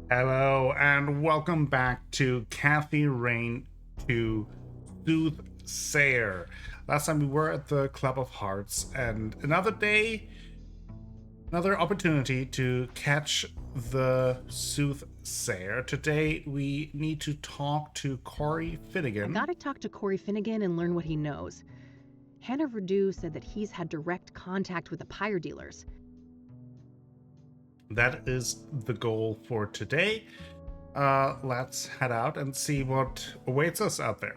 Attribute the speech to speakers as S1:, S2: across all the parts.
S1: Hello and welcome back to Kathy Rain to Soothsayer. Last time we were at the Club of Hearts, and another day, another opportunity to catch the Soothsayer. Today we need to talk to Corey Finnegan.
S2: I gotta talk to Corey Finnegan and learn what he knows. Hannah Verdew said that he's had direct contact with the pyre dealers.
S1: That is the goal for today. Let's head out and see what awaits us out there.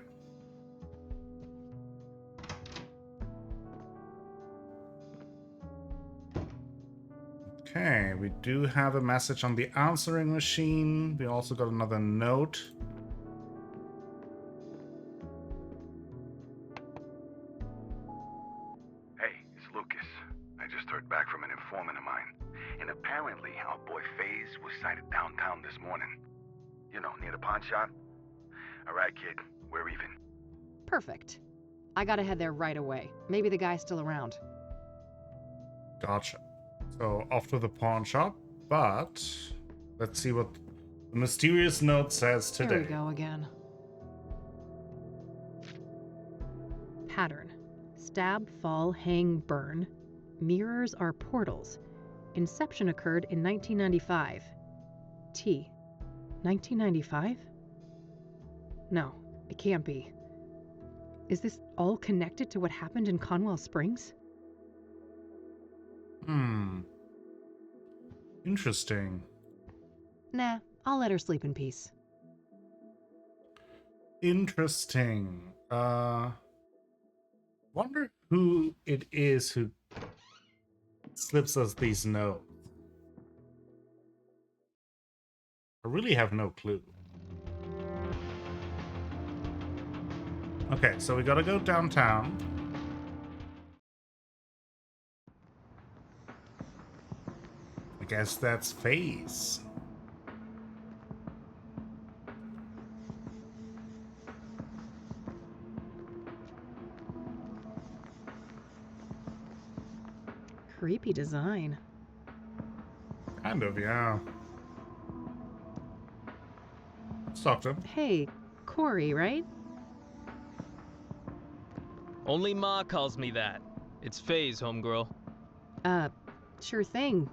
S1: Okay, we do have a message on the answering machine. We also got another note.
S3: Hey, it's Lucas. I just heard back from an informant of mine. And apparently our boy FaZe was sighted downtown this morning. You know, near the pawn shop. Alright, kid. We're even.
S2: Perfect. I gotta head there right away. Maybe the guy's still around.
S1: Gotcha. So off to the pawn shop, but let's see what the mysterious note says today.
S2: Here we go again. Pattern. Stab, fall, hang, burn. Mirrors are portals. Inception occurred in 1995. 1995? No, it can't be. Is this all connected to what happened in Conwell Springs?
S1: Interesting.
S2: Nah, I'll let her sleep in peace.
S1: Interesting. Wonder who it is who slips us these notes. I really have no clue. Okay, so we gotta go downtown. I guess that's FaZe.
S2: Creepy design.
S1: Kind of, yeah. Let's talk to him.
S2: Hey, Corey, right?
S4: Only Ma calls me that. It's FaZe, homegirl.
S2: Sure thing.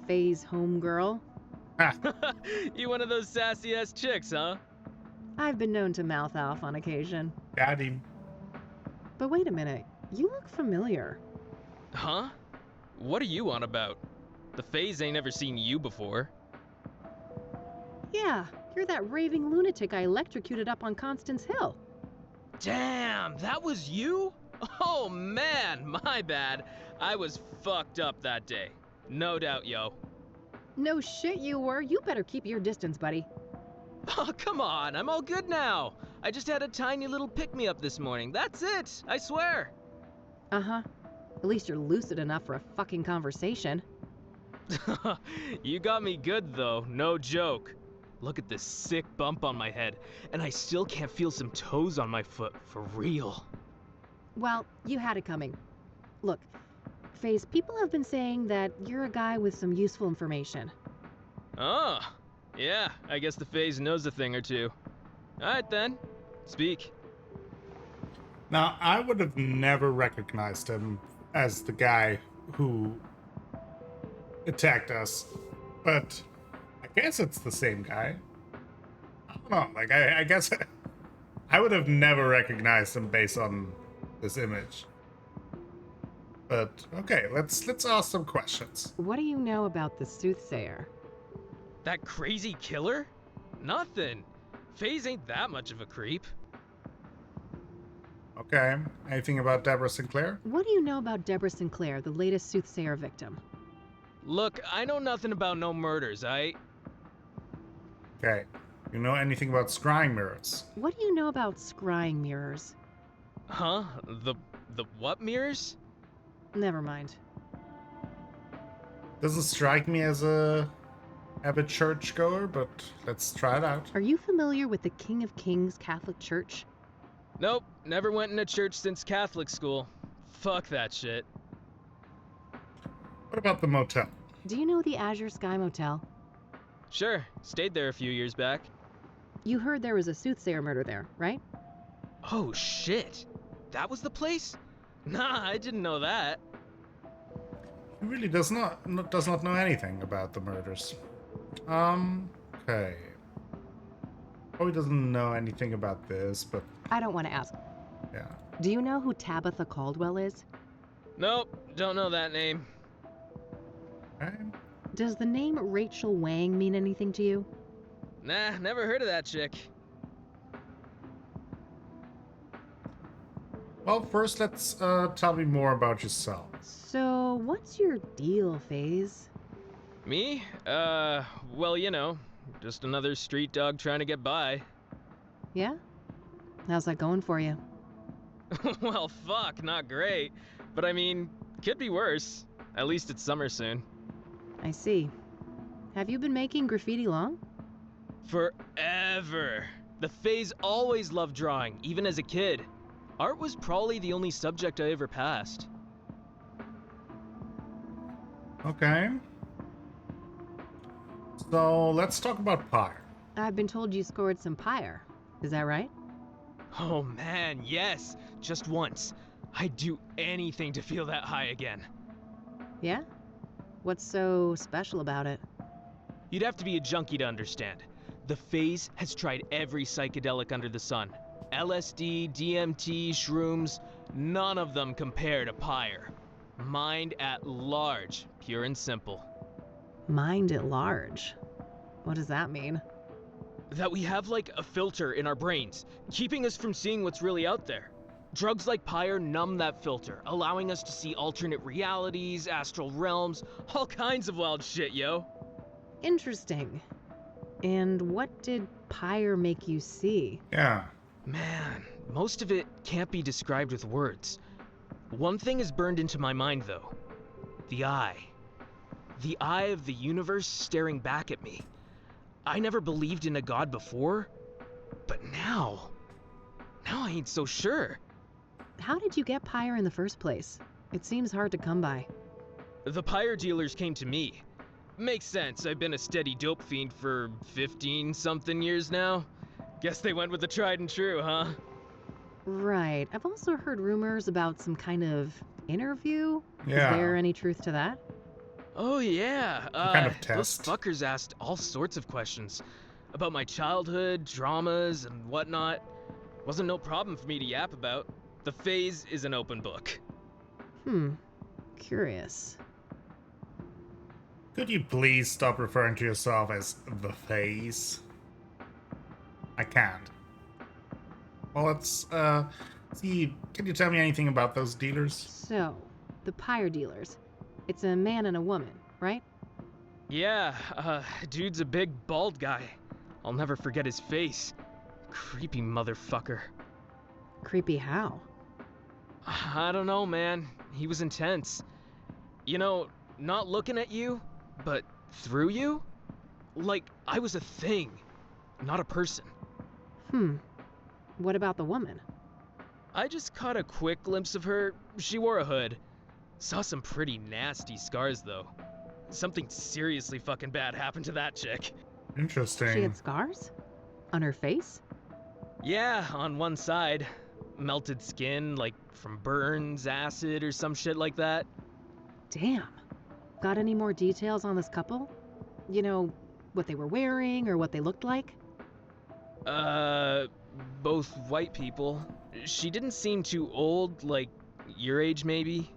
S2: FaZe homegirl.
S4: You one of those sassy-ass chicks, huh?
S2: I've been known to mouth off on occasion.
S1: Got him.
S2: But wait a minute, you look familiar.
S4: Huh? What are you on about? The FaZe ain't ever seen you before.
S2: Yeah, you're that raving lunatic I electrocuted up on Constance Hill.
S4: Damn, that was you? Oh man, my bad. I was fucked up that day. No doubt, yo.
S2: No shit you were. You better keep your distance, buddy.
S4: Oh, come on, I'm all good now. I just had a tiny little pick-me-up this morning. That's it, I swear.
S2: Uh-huh. At least you're lucid enough for a fucking conversation.
S4: You got me good, though, no joke. Look at this sick bump on my head, and I still can't feel some toes on my foot, for real.
S2: Well, you had it coming. Look, FaZe, people have been saying that you're a guy with some useful information.
S4: Oh, yeah, I guess the FaZe knows a thing or two. Alright then, speak.
S1: Now, I would have never recognized him as the guy who attacked us, but I guess it's the same guy. I don't know, like, I guess I would have never recognized him based on this image. But, okay, let's ask some questions.
S2: What do you know about the Soothsayer?
S4: That crazy killer? Nothing. FaZe ain't that much of a creep.
S1: Okay, anything about Deborah Sinclair?
S2: What do you know about Deborah Sinclair, the latest Soothsayer victim?
S4: Look, I know nothing about no murders,
S1: Okay, you know anything about scrying mirrors?
S2: What do you know about scrying mirrors?
S4: Huh? The what mirrors?
S2: Never mind.
S1: Doesn't strike me as a avid churchgoer, but let's try it out.
S2: Are you familiar with the King of Kings Catholic Church?
S4: Nope, never went in a church since Catholic school. Fuck that shit.
S1: What about the motel?
S2: Do you know the Azure Sky Motel?
S4: Sure, stayed there a few years back.
S2: You heard there was a Soothsayer murder there, right?
S4: Oh shit! That was the place? Nah, I didn't know that.
S1: He really does not know anything about the murders. Okay. Probably doesn't know anything about this, but
S2: I don't want to ask.
S1: yeah.
S2: Do you know who Tabitha Caldwell is?
S4: Nope, don't know that name.
S1: Okay.
S2: Does the name Rachel Wang mean anything to you?
S4: Nah, never heard of that chick.
S1: Well, first let's tell me more about yourself.
S2: So, what's your deal, FaZe?
S4: Me? Well, you know, just another street dog trying to get by.
S2: Yeah? How's that going for you?
S4: Well, fuck, not great. But I mean, could be worse. At least it's summer soon.
S2: I see. Have you been making graffiti long?
S4: Forever. The FaZe always loved drawing, even as a kid. Art was probably the only subject I ever passed.
S1: Okay. So let's talk about Pyre.
S2: I've been told you scored some pyre. Is that right?
S4: Oh man, yes! Just once. I'd do anything to feel that high again.
S2: Yeah? What's so special about it?
S4: You'd have to be a junkie to understand. The FaZe has tried every psychedelic under the sun. LSD, DMT, shrooms, none of them compare to Pyre. Mind at large, pure and simple.
S2: Mind at large. What does that mean?
S4: That we have like a filter in our brains, keeping us from seeing what's really out there. Drugs like Pyre numb that filter, allowing us to see alternate realities, astral realms, all kinds of wild shit, yo.
S2: Interesting. And what did pyre make you see?
S1: Yeah.
S4: Man, most of it can't be described with words. One thing is burned into my mind, though. The eye. The eye of the universe staring back at me. I never believed in a god before, but now I ain't so sure.
S2: How did you get pyre in the first place? It seems hard to come by.
S4: The Pyre dealers came to me. Makes sense, I've been a steady dope fiend for 15-something years now. Guess they went with the tried and true, huh?
S2: Right. I've also heard rumors about some kind of interview.
S1: Yeah.
S2: Is there any truth to that?
S4: Oh yeah,
S1: kind of
S4: those
S1: test.
S4: fuckers asked all sorts of questions. About my childhood, dramas, and whatnot. Wasn't no problem for me to yap about. The FaZe is an open book.
S2: Curious.
S1: Could you please stop referring to yourself as the FaZe? I can't. Well, let's see. Can you tell me anything about those dealers?
S2: So, the pyre dealers. It's a man and a woman, right?
S4: Yeah, dude's a big bald guy. I'll never forget his face. Creepy motherfucker.
S2: Creepy how?
S4: I don't know, man. He was intense. You know, not looking at you, but through you? Like I was a thing, not a person.
S2: What about the woman?
S4: I just caught a quick glimpse of her. She wore a hood. Saw some pretty nasty scars, though. Something seriously fucking bad happened to that chick.
S1: Interesting.
S2: She had scars? On her face?
S4: Yeah, on one side. Melted skin, like from burns, acid, or some shit like that.
S2: Damn. Got any more details on this couple? You know, what they were wearing or what they looked like?
S4: Both white people. She didn't seem too old, like your age maybe.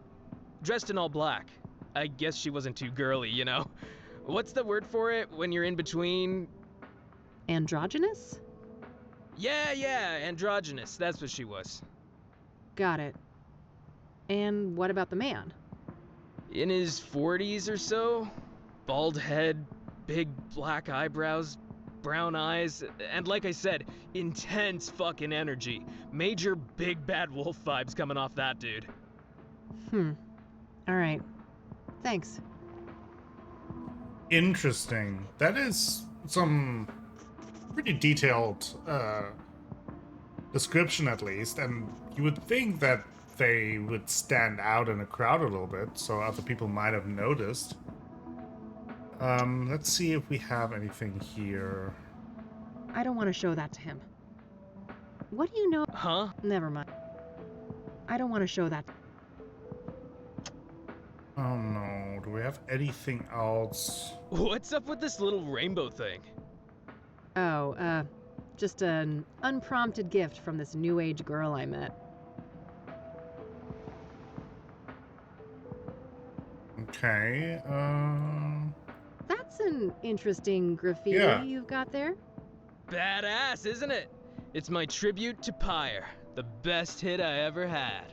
S4: Dressed in all black. I guess she wasn't too girly, you know? What's the word for it when you're in between?
S2: Androgynous?
S4: Yeah, androgynous. That's what she was.
S2: Got it. And what about the man?
S4: In his 40s or so. Bald head, big black eyebrows, brown eyes, and like I said, intense fucking energy. Major big bad wolf vibes coming off that dude.
S2: Alright. Thanks.
S1: Interesting. That is some pretty detailed description, at least, and you would think that they would stand out in a crowd a little bit, so other people might have noticed. Let's see if we have anything here.
S2: I don't want to show that to him. What do you know?
S4: Huh?
S2: Never mind. I don't want to show that.
S1: Oh no, do we have anything else?
S4: What's up with this little rainbow thing?
S2: Oh, just an unprompted gift from this new age girl I met.
S1: Okay,
S2: That's an interesting graffiti
S1: Yeah.
S2: you've got there.
S4: Badass, isn't it? It's my tribute to Pyre, the best hit I ever had.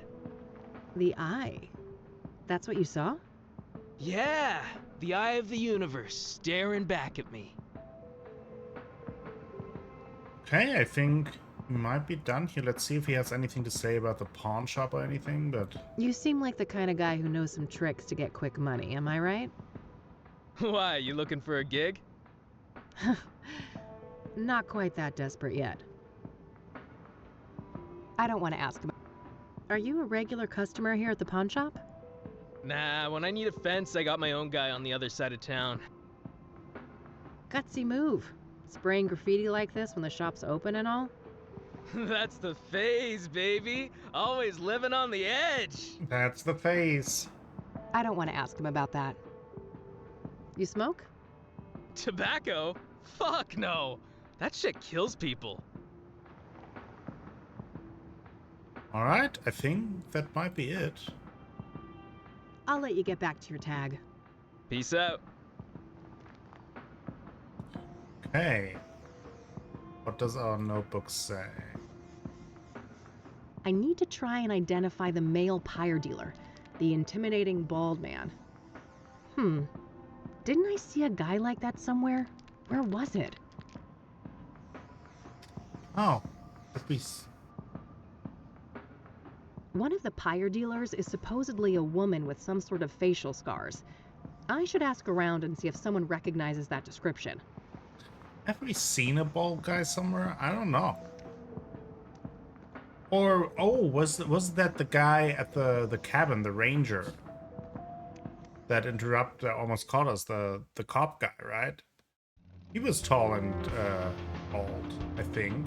S2: The eye. That's what you saw?
S4: Yeah, the eye of the universe staring back at me.
S1: okay, I think we might be done here. Let's see if he has anything to say about the pawn shop or anything, but...
S2: You seem like the kind of guy who knows some tricks to get quick money, am I right?
S4: Why, you looking for a gig?
S2: Not quite that desperate yet. I don't want to ask about. Are you a regular customer here at the pawn shop?
S4: Nah, when I need a fence, I got my own guy on the other side of town.
S2: Gutsy move. Spraying graffiti like this when the shop's open and all?
S4: That's the phase, baby. Always living on the edge.
S1: That's the face.
S2: I don't want to ask him about that. You smoke?
S4: Tobacco? Fuck no. That shit kills people.
S1: Alright, I think that might be it.
S2: I'll let you get back to your tag.
S4: Peace out.
S1: Okay. What does our notebook say?
S2: I need to try and identify the male pyre dealer, the intimidating bald man. Didn't I see a guy like that somewhere? Where was it?
S1: Oh,
S2: One of the pyre dealers is supposedly a woman with some sort of facial scars. I should ask around and see if someone recognizes that description.
S1: have we seen a bald guy somewhere? I don't know. Or was that the guy at the cabin, the ranger, that almost caught us, the cop guy, right? He was tall and bald, I think.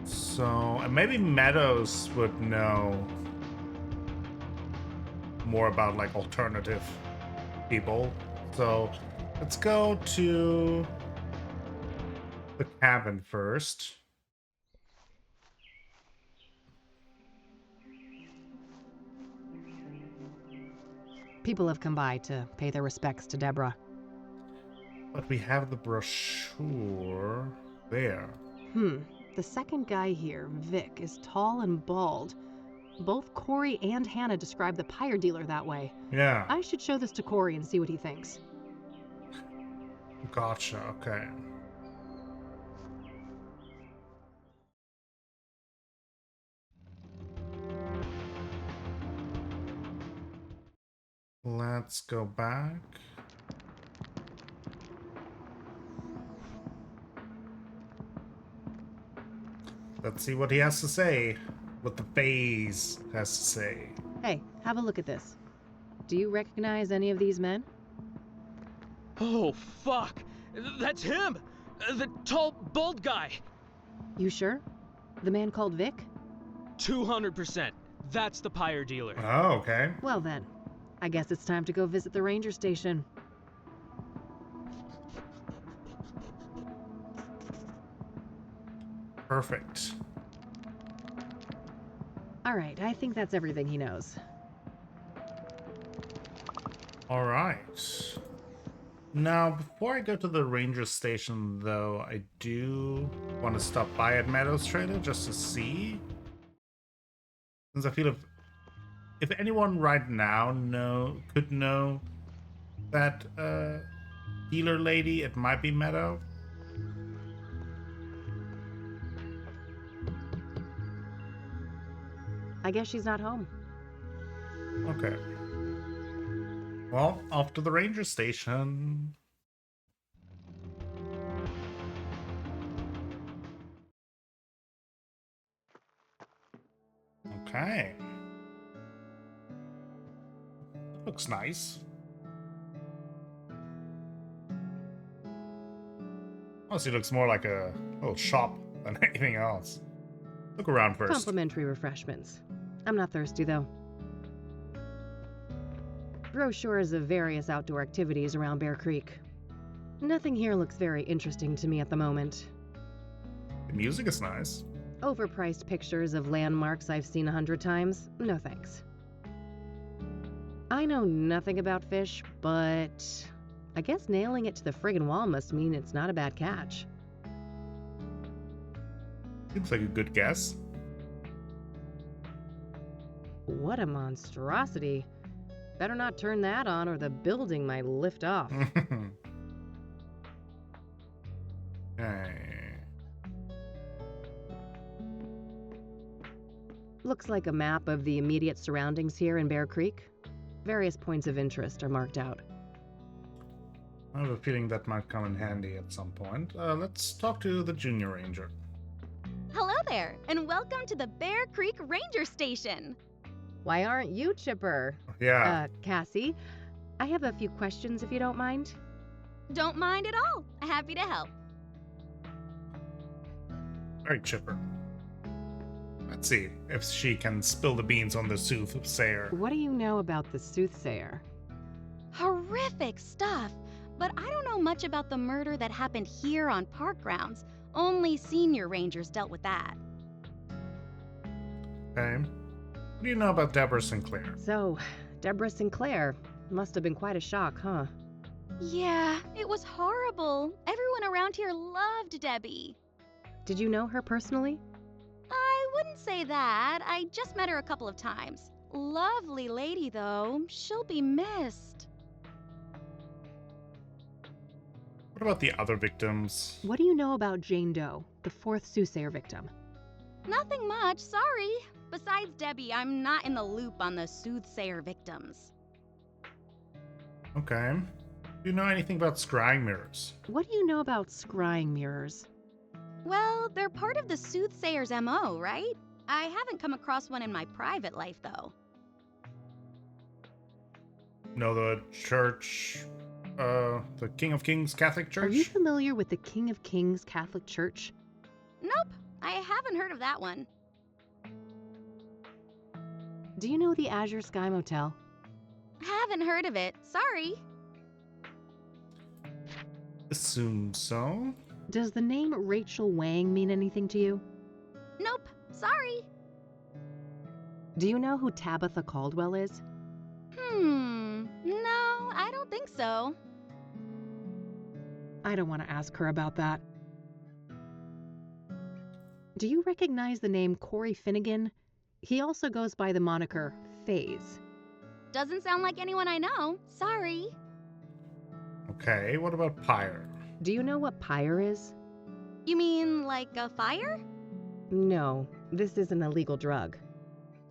S1: So, and maybe Meadows would know more about like alternative people. So, let's go to the cabin first.
S2: People have come by to pay their respects to Deborah.
S1: But we have the brochure there.
S2: The second guy here, Vic, is tall and bald. Both Corey and Hannah describe the pyre dealer that way.
S1: Yeah.
S2: I should show this to Corey and see what he thinks.
S1: Gotcha, okay. Let's go back. Let's see what he has to say. What the phase has to say.
S2: Hey, have a look at this. Do you recognize any of these men?
S4: Oh, fuck. That's him. The tall, bald guy.
S2: You sure? The man called Vic?
S4: 200%. That's the pyre dealer.
S1: Oh, okay.
S2: Well then, I guess it's time to go visit the ranger station.
S1: Perfect.
S2: All right, I think that's everything he knows.
S1: All right. Now, before I go to the ranger station, though, I do want to stop by at Meadows Trader just to see. Since I feel if anyone right now could know that dealer lady, it might be Meadow.
S2: I guess she's not home.
S1: Okay. Well, off to the ranger station. Okay. Looks nice. Honestly, looks more like a little shop than anything else. Look around first.
S2: Complimentary refreshments. I'm not thirsty, though. Brochures of various outdoor activities around Bear Creek. Nothing here looks very interesting to me at the moment.
S1: The music is nice.
S2: Overpriced pictures of landmarks I've seen 100 times? No thanks. I know nothing about fish, but I guess nailing it to the friggin' wall must mean it's not a bad catch.
S1: Seems like a good guess.
S2: What a monstrosity. Better not turn that on or the building might lift off.
S1: Hey.
S2: Looks like a map of the immediate surroundings here in Bear Creek. Various points of interest are marked out.
S1: I have a feeling that might come in handy at some point. Let's talk to the junior ranger.
S5: Hello there, and welcome to the Bear Creek Ranger Station.
S2: Why aren't you Chipper?
S1: Yeah.
S2: Cassie, I have a few questions if you don't mind.
S5: Don't mind at all. Happy to help.
S1: Very chipper. Let's see if she can spill the beans on the Soothsayer.
S2: What do you know about the Soothsayer?
S5: Horrific stuff, but I don't know much about the murder that happened here on park grounds. Only senior rangers dealt with that.
S1: Okay. What do you know about Deborah Sinclair?
S2: So, Deborah Sinclair. Must have been quite a shock, huh?
S5: Yeah, it was horrible. Everyone around here loved Debbie.
S2: Did you know her personally?
S5: I wouldn't say that. I just met her a couple of times. Lovely lady, though. She'll be missed.
S1: What about the other victims?
S2: What do you know about Jane Doe, the fourth Soothsayer victim?
S5: Nothing much, sorry. Besides Debbie, I'm not in the loop on the Soothsayer victims.
S1: Okay. Do you know anything about scrying mirrors?
S2: What do you know about scrying mirrors?
S5: Well, they're part of the Soothsayer's MO, right? I haven't come across one in my private life, though.
S1: No, the church, the King of Kings Catholic Church?
S2: Are you familiar with the King of Kings Catholic Church?
S5: Nope, I haven't heard of that one.
S2: Do you know the Azure Sky Motel?
S5: Haven't heard of it, sorry.
S1: Assume so.
S2: Does the name Rachel Wang mean anything to you?
S5: Nope, sorry.
S2: Do you know who Tabitha Caldwell is?
S5: No, I don't think so.
S2: I don't want to ask her about that. Do you recognize the name Corey Finnegan? He also goes by the moniker FaZe.
S5: Doesn't sound like anyone I know, sorry.
S1: Okay, what about Pyre?
S2: Do you know what pyre is?
S5: You mean like a fire?
S2: No, this is an illegal drug.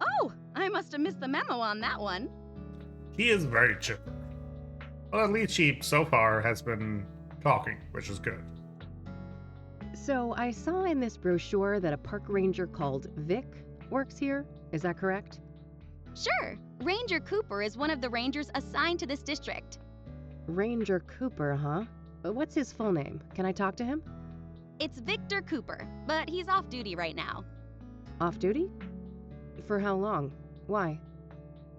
S5: Oh, I must have missed the memo on that one.
S1: He is very chipper. Well, at least she, so far, has been talking, which is good.
S2: So I saw in this brochure that a park ranger called Vic works here. Is that correct?
S5: Sure, Ranger Cooper is one of the rangers assigned to this district.
S2: Ranger Cooper, huh? What's his full name? Can I talk to him?
S5: It's Victor Cooper, but he's off duty right now.
S2: Off duty? For how long? Why?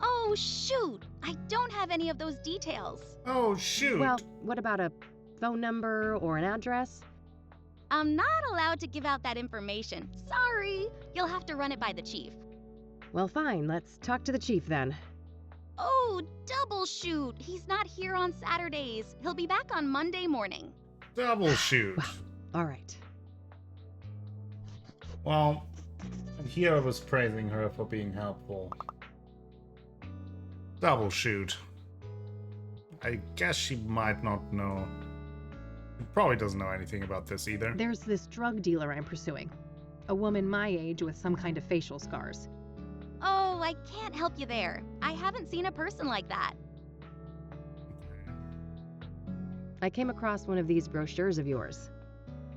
S5: Oh, shoot! I don't have any of those details.
S1: Oh, shoot!
S2: Well, what about a phone number or an address?
S5: I'm not allowed to give out that information. Sorry. You'll have to run it by the chief.
S2: Well, fine. Let's talk to the chief then.
S5: Oh, double shoot! He's not here on Saturdays. He'll be back on Monday morning.
S1: Double shoot.
S2: All right.
S1: Well, and here I was praising her for being helpful. Double shoot. I guess she might not know. She probably doesn't know anything about this either.
S2: There's this drug dealer I'm pursuing. A woman my age with some kind of facial scars.
S5: Oh, I can't help you there. I haven't seen a person like that.
S2: I came across one of these brochures of yours.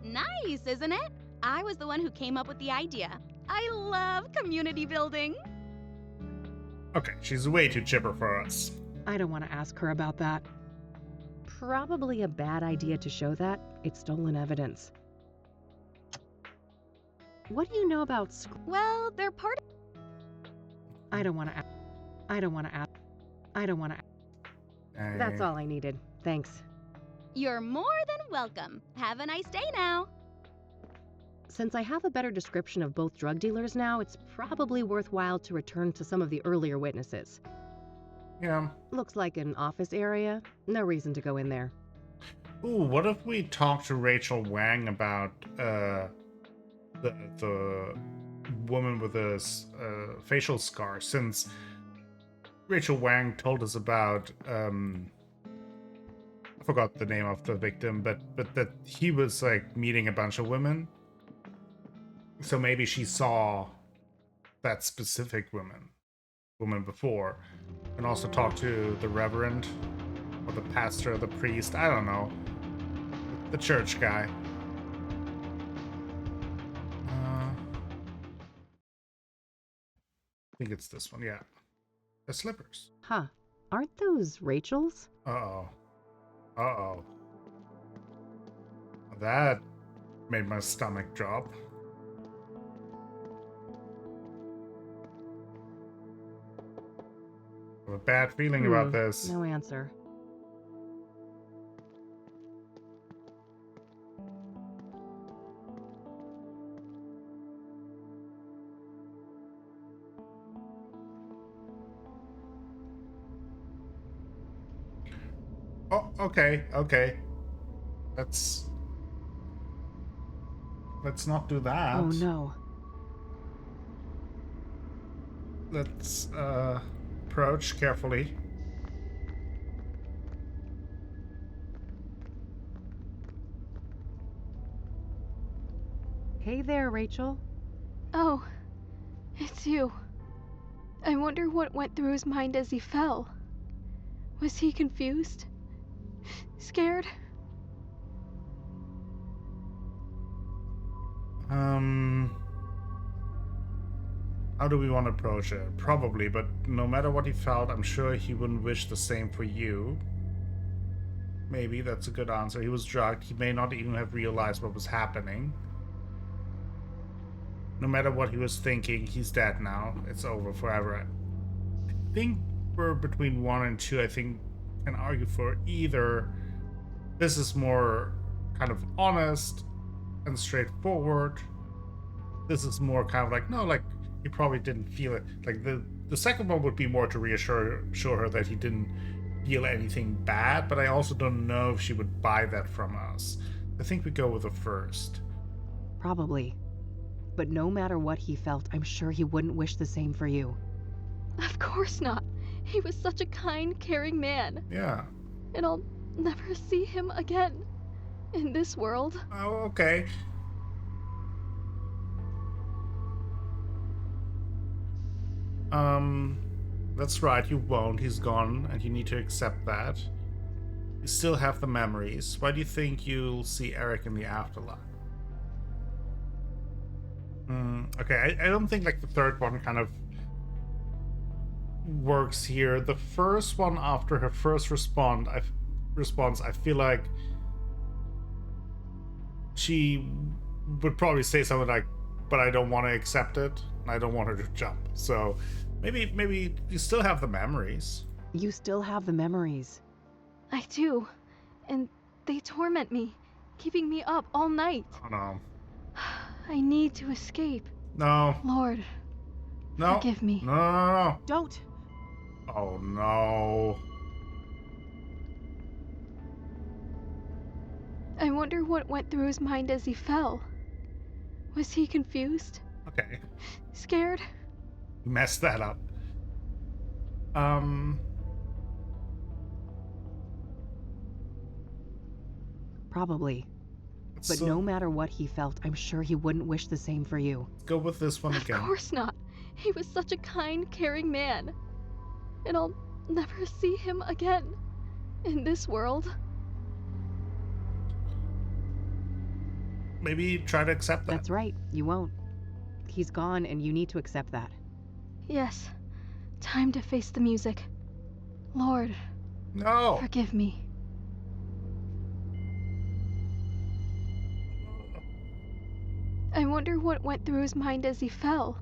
S5: Nice, isn't it? I was the one who came up with the idea. I love community building.
S1: Okay, she's way too chipper for us.
S2: I don't want to ask her about that. Probably a bad idea to show that. It's stolen evidence. What do you know about
S5: Well, they're part of.
S2: I don't want to ask. I don't want to ask. I don't want to. That's all I needed. Thanks.
S5: You're more than welcome. Have a nice day now.
S2: Since I have a better description of both drug dealers now, it's probably worthwhile to return to some of the earlier witnesses.
S1: Yeah.
S2: Looks like an office area. No reason to go in there.
S1: Ooh, what if we talk to Rachel Wang about the woman with the facial scar? Since Rachel Wang told us about I forgot the name of the victim, but that he was like meeting a bunch of women. So maybe she saw that specific woman before, and also talk to the reverend or the pastor, the priest, I don't know, the church guy. I think it's this one, yeah. The slippers.
S2: Huh. Aren't those Rachel's?
S1: Uh-oh. Uh-oh. That made my stomach drop. I have a bad feeling about this.
S2: No answer.
S1: Oh, okay. Let's not do that.
S2: Oh no.
S1: Let's approach carefully.
S2: Hey there, Rachel.
S6: Oh, it's you. I wonder what went through his mind as he fell. Was he confused? Scared?
S1: How do we want to approach it? Probably, but no matter what he felt, I'm sure he wouldn't wish the same for you. Maybe that's a good answer. He was drugged. He may not even have realized what was happening. No matter what he was thinking, he's dead now. It's over forever. I think we're between 1 and 2. I think can argue for either. This is more kind of honest and straightforward. This is more kind of like, no, like, he probably didn't feel it. Like, the second one would be more to reassure her that he didn't feel anything bad, but I also don't know if she would buy that from us. I think we go with the first.
S2: Probably. But no matter what he felt, I'm sure he wouldn't wish the same for you.
S6: Of course not. He was such a kind, caring man.
S1: Yeah.
S6: And I'll never see him again. In this world.
S1: Oh, okay. That's right, you won't. He's gone, and you need to accept that. You still have the memories. Why do you think you'll see Eric in the afterlife? Okay, I don't think, like, the third one kind of works here. The first one, after her first response, I feel like she would probably say something like, but I don't want to accept it, and I don't want her to jump. So maybe you still have the memories.
S2: You still have the memories.
S6: I do. And they torment me, keeping me up all night.
S1: Oh, no.
S6: I need to escape.
S1: No.
S6: Lord,
S1: No.
S6: forgive me.
S1: No.
S2: Don't!
S1: Oh, no.
S6: I wonder what went through his mind as he fell. Was he confused?
S1: Okay.
S6: Scared?
S1: You messed that up.
S2: Probably. But no matter what he felt, I'm sure he wouldn't wish the same for you.
S1: Let's go with this one again.
S6: Of course not. He was such a kind, caring man. And I'll never see him again. In this world.
S1: Maybe try to accept that.
S2: That's right. You won't. He's gone, and you need to accept that.
S6: Yes. Time to face the music. Lord,
S1: No.
S6: forgive me. I wonder what went through his mind as he fell.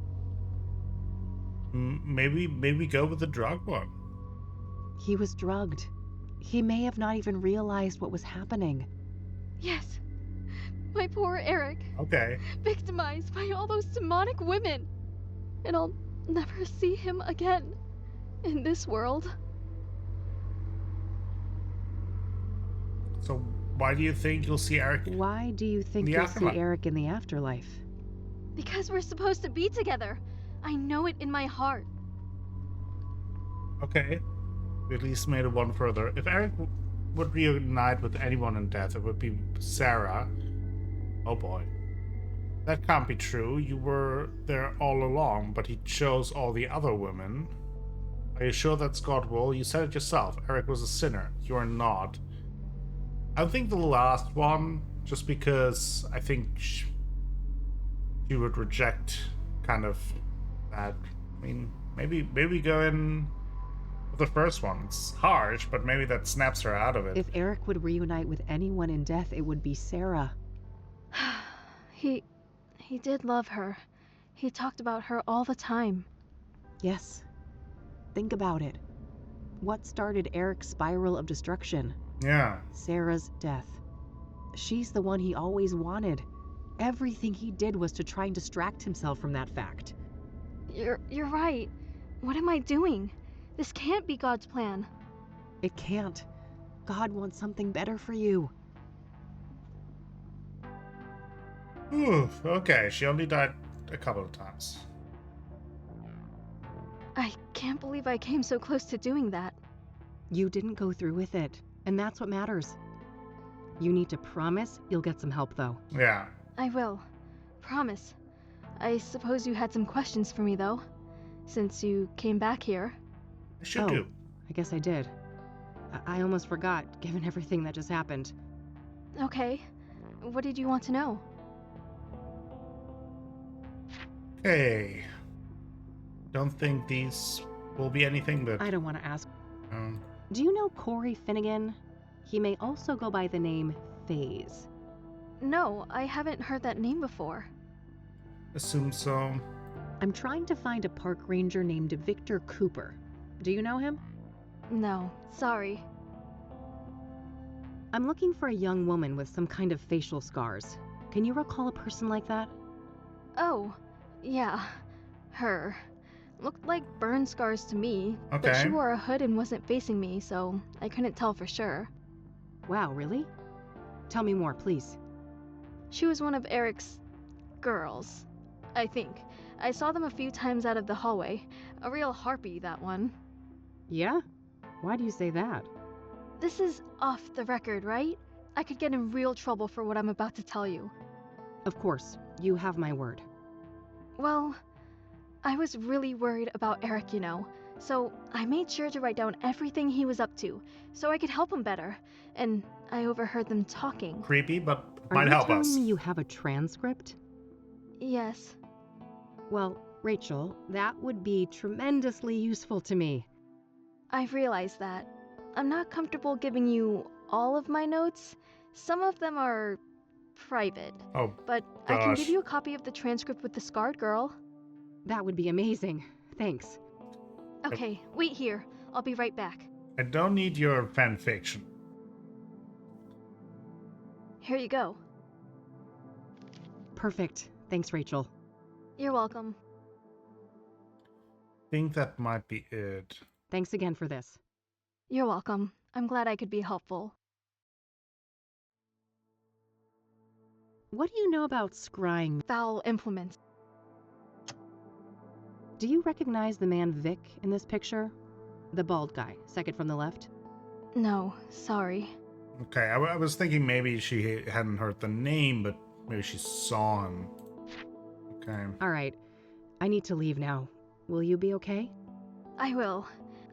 S1: Maybe go with the drug one.
S2: He was drugged. He may have not even realized what was happening.
S6: Yes, my poor Eric,
S1: Okay.
S6: victimized by all those demonic women. And I'll never see him again in this world.
S1: So why do you think you'll see Eric?
S2: Why do you think
S1: The
S2: you'll
S1: afterlife.
S2: see Eric in the afterlife?
S6: Because we're supposed to be together. I know it in my heart.
S1: Okay. We at least made it one further. If Eric would reunite with anyone in death, it would be Sarah. Oh boy. That can't be true. You were there all along, but he chose all the other women. Are you sure that's God's will? You said it yourself. Eric was a sinner. You are not. I think the last one, just because I think she would reject kind of that. I mean, maybe go in with the first one. It's harsh, but maybe that snaps her out of it.
S2: If Eric would reunite with anyone in death, it would be Sarah.
S6: He did love her. He talked about her all the time.
S2: Yes. Think about it. What started Eric's spiral of destruction?
S1: Yeah.
S2: Sarah's death. She's the one he always wanted. Everything he did was to try and distract himself from that fact.
S6: You're right. What am I doing? This can't be God's plan.
S2: It can't. God wants something better for you.
S1: Ooh, okay. She only died a couple of times.
S6: I can't believe I came so close to doing that.
S2: You didn't go through with it, and that's what matters. You need to promise you'll get some help, though.
S1: Yeah.
S6: I will. Promise. I suppose you had some questions for me, though, since you came back here.
S1: I should do.
S2: I guess I did. I almost forgot, given everything that just happened.
S6: Okay. What did you want to know?
S1: Hey. Don't think these will be anything but...
S2: I don't want to ask.
S1: Um,
S2: Do you know Corey Finnegan? He may also go by the name FaZe.
S6: No, I haven't heard that name before.
S1: assume so.
S2: I'm trying to find a park ranger named Victor Cooper. Do you know him?
S6: No, sorry.
S2: I'm looking for a young woman with some kind of facial scars. Can you recall a person like that?
S6: Oh, yeah. Her. Looked like burn scars to me, but
S1: Okay.
S6: she wore a hood and wasn't facing me, so I couldn't tell for sure.
S2: Wow, really? Tell me more, please.
S6: She was one of Eric's girls, I think. I saw them a few times out of the hallway. A real harpy, that one.
S2: Yeah? Why do you say that?
S6: This is off the record, right? I could get in real trouble for what I'm about to tell you.
S2: Of course, you have my word.
S6: Well, I was really worried about Eric, you know, so I made sure to write down everything he was up to, so I could help him better, and I overheard them talking.
S1: Creepy, but
S2: Are
S1: might
S2: you
S1: help
S2: telling
S1: us.
S2: me you have a transcript?
S6: Yes.
S2: Well, Rachel, that would be tremendously useful to me.
S6: I realize that. I'm not comfortable giving you all of my notes. Some of them are private,
S1: Oh,
S6: but I can give
S1: gosh.
S6: you a copy of the transcript with the scarred girl.
S2: That would be amazing. Thanks.
S6: Okay, wait here. I'll be right back.
S1: I don't need your fan fiction.
S6: Here you go.
S2: Perfect. Thanks, Rachel.
S6: You're welcome.
S1: Think that might be it.
S2: Thanks again for this.
S6: You're welcome. I'm glad I could be helpful.
S2: What do you know about scrying?
S6: Foul implements.
S2: Do you recognize the man Vic in this picture? The bald guy, second from the left?
S6: No, sorry.
S1: Okay, I was thinking maybe she hadn't heard the name, but maybe she saw him. Okay.
S2: All right. I need to leave now. Will you be okay?
S6: I will.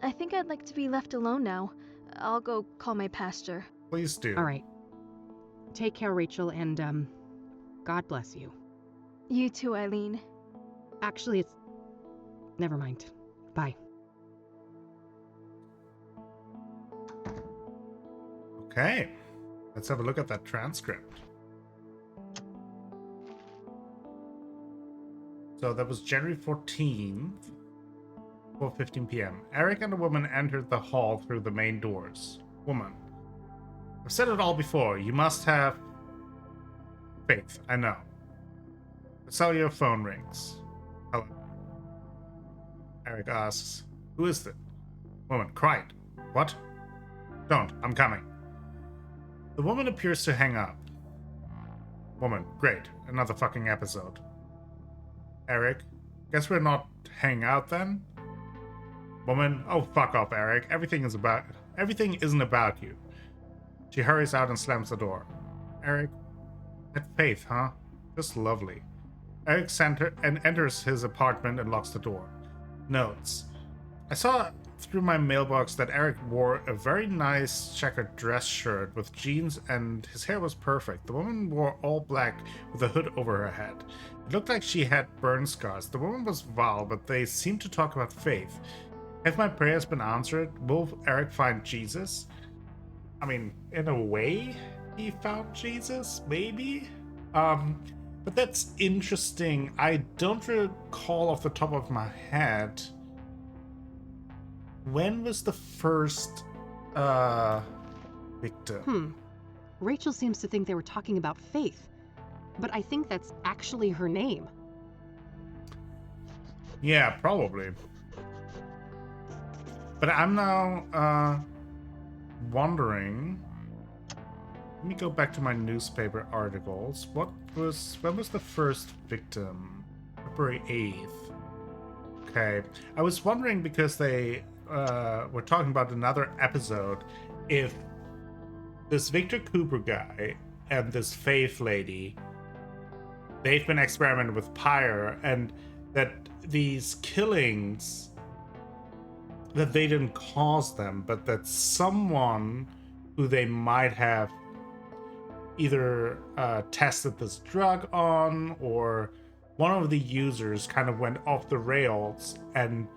S6: I think I'd like to be left alone now. I'll go call my pastor.
S1: Please do.
S2: All right. Take care, Rachel, and, God bless you.
S6: You too, Eileen.
S2: Actually, it's... Never mind. Bye.
S1: Okay. Let's have a look at that transcript. So that was January 14th, 4:15 p.m. Eric and a woman entered the hall through the main doors. Woman. I've said it all before. You must have faith. I know. The cellular phone rings. Hello. Eric asks, who is it? Woman, quiet. What? Don't. I'm coming. The woman appears to hang up. Woman, great. Another fucking episode. Eric, guess we're not hanging out then? Woman, oh fuck off, Eric. Everything isn't about you. She hurries out and slams the door. Eric, that faith, huh? Just lovely. Eric enters his apartment and locks the door. Notes. I saw through my mailbox that Eric wore a very nice checkered dress shirt with jeans and his hair was perfect. The woman wore all black with a hood over her head. It looked like she had burn scars. The woman was Val, but they seemed to talk about faith. Have my prayers been answered? Will Eric find Jesus? I mean, in a way, he found Jesus, maybe? But that's interesting. I don't recall off the top of my head. When was the first, victim?
S2: Rachel seems to think they were talking about Faith, but I think that's actually her name.
S1: Yeah, probably. But I'm now, wondering. Let me go back to my newspaper articles. When was the first victim? February 8th. Okay. I was wondering because they were talking about another episode, if this Victor Cooper guy and this Faith lady, they've been experimenting with Pyre, and that these killings, that they didn't cause them, but that someone who they might have either tested this drug on, or one of the users kind of went off the rails and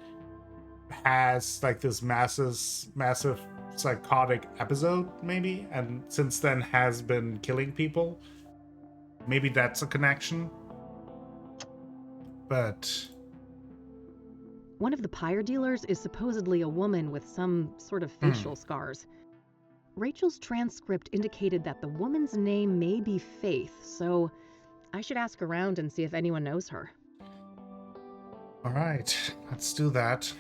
S1: has like this massive psychotic episode, maybe, and since then has been killing people. Maybe that's a connection. But
S2: one of the pyre dealers is supposedly a woman with some sort of facial scars. Rachel's transcript indicated that the woman's name may be Faith, so I should ask around and see if anyone knows her.
S1: All right, let's do that.